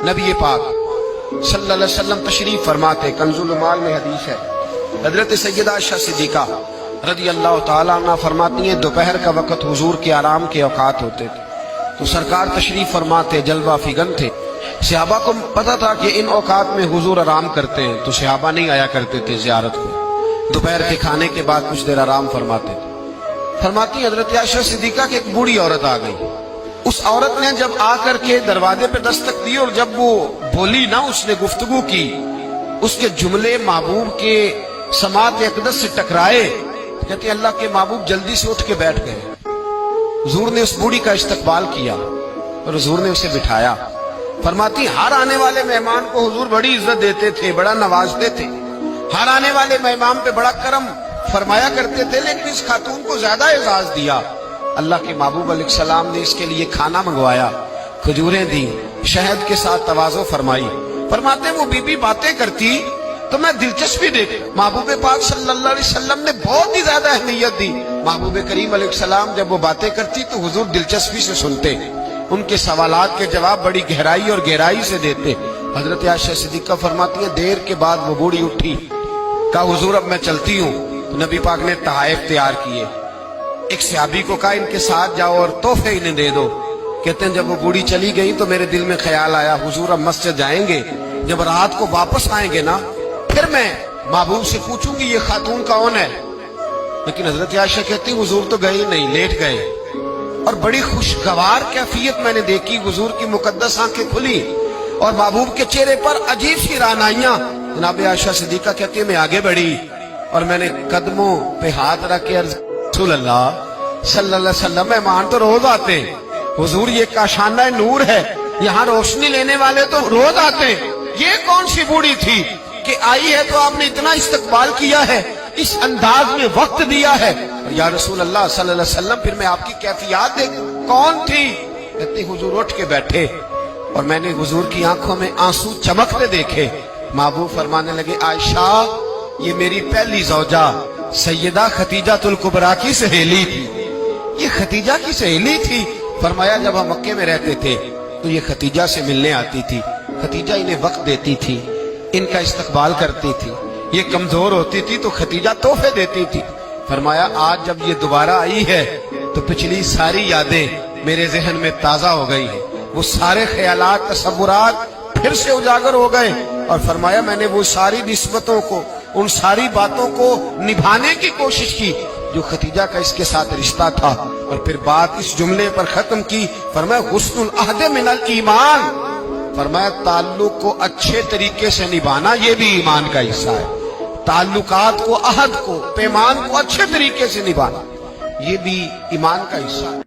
نبی پاک صلی اللہ علیہ وسلم تشریف فرماتے، کنز المال میں حدیث ہے، حضرت سیدہ عائشہ صدیقہ رضی اللہ تعالیٰ عنہ فرماتی ہیں دوپہر کا وقت حضور کے آرام کے اوقات ہوتے تھے تو سرکار تشریف فرماتے، جلوہ فگن تھے۔ صحابہ کو پتا تھا کہ ان اوقات میں حضور آرام کرتے ہیں تو صحابہ نہیں آیا کرتے تھے زیارت کو، دوپہر کے کھانے کے بعد کچھ دیر آرام فرماتے تھے۔ فرماتی حضرت عائشہ صدیقہ کی ایک بوڑھی عورت آ گئی، اس عورت نے جب آ کر کے دروازے پہ دستک دی اور جب وہ بولی نا، اس نے گفتگو کی، اس کے جملے محبوب کے سماعت اقدس سے ٹکرائے، کہتے ہیں اللہ کے محبوب جلدی سے اٹھ کے بیٹھ گئے۔ حضور نے اس بوڑھی کا استقبال کیا اور حضور نے اسے بٹھایا۔ فرماتی ہر آنے والے مہمان کو حضور بڑی عزت دیتے تھے، بڑا نوازتے تھے، ہر آنے والے مہمان پہ بڑا کرم فرمایا کرتے تھے، لیکن اس خاتون کو زیادہ اعزاز دیا۔ اللہ کے محبوب علیہ السلام نے اس کے لیے کھانا منگوایا، کھجوریں دی، شہد کے ساتھ تواضع فرمائی۔ فرماتے وہ بی بی باتیں کرتی تو میں دلچسپی دیکھ، محبوب پاک صلی اللہ علیہ وسلم نے بہت ہی زیادہ اہمیت دی۔ محبوب کریم علیہ السلام جب وہ باتیں کرتی تو حضور دلچسپی سے سنتے، ان کے سوالات کے جواب بڑی گہرائی اور گہرائی سے دیتے۔ حضرت عائشہ صدیقہ فرماتی ہیں دیر کے بعد وہ بوڑھی اٹھی، کہا حضور اب میں چلتی ہوں۔ تو نبی پاک نے تحائف تیار کیے، ایک صحابی کو کہا ان کے ساتھ جاؤ اور تحفے انہیں دے دو۔ کہتے ہیں جب وہ بوڑھی چلی گئی تو میرے دل میں خیال آیا حضور اب مسجد جائیں گے، جب رات کو واپس آئیں گے نا پھر میں محبوب سے پوچھوں گی یہ خاتون کون ہے۔ لیکن حضرت عائشہ کہتی حضور تو گئے نہیں، لیٹ گئے، اور بڑی خوشگوار کیفیت میں نے دیکھی، حضور کی مقدس آنکھیں کھلی اور محبوب کے چہرے پر عجیب سی رعنائیاں۔ جناب عائشہ صدیقہ کہتی ہے میں آگے بڑھی اور میں نے قدموں پہ ہاتھ رکھ کے عرض رسول اللہ صلی اللہ علیہ وسلم مہمان تو روز آتے ہیں، حضور یہ کاشانہ نور ہے، یہاں روشنی لینے والے تو روز آتے ہیں، یہ کون سی بوڑھی تھی کہ آئی ہے تو آپ نے اتنا استقبال کیا ہے، اس انداز میں وقت دیا ہے۔ یا رسول اللہ صلی اللہ علیہ وسلم پھر میں آپ کی کیفیات دیکھ، کون تھی؟ کہتے حضور اٹھ کے بیٹھے اور میں نے حضور کی آنکھوں میں آنسو چمکتے دیکھے۔ محبوب فرمانے لگے عائشہ یہ میری پہلی زوجہ سیدہ ختیجہ الکبریٰ کی سہیلی تھی، یہ ختیجہ کی سہیلی تھی۔ فرمایا جب ہم مکے میں رہتے تھے تو یہ ختیجہ سے ملنے آتی تھی، ختیجہ انہیں وقت دیتی تھی، ان کا استقبال کرتی تھی، یہ کمزور ہوتی تھی تو ختیجہ تحفے دیتی تھی۔ فرمایا آج جب یہ دوبارہ آئی ہے تو پچھلی ساری یادیں میرے ذہن میں تازہ ہو گئی ہیں، وہ سارے خیالات تصورات پھر سے اجاگر ہو گئے، اور فرمایا میں نے وہ ساری نسبتوں کو، ان ساری باتوں کو نبھانے کی کوشش کی جو ختیجہ کا اس کے ساتھ رشتہ تھا، اور پھر بات اس جملے پر ختم کی۔ فرمایا حسن العہد من الایمان، فرمایا تعلق کو اچھے طریقے سے نبھانا یہ بھی ایمان کا حصہ ہے، تعلقات کو، عہد کو، پیمان کو اچھے طریقے سے نبھانا یہ بھی ایمان کا حصہ ہے۔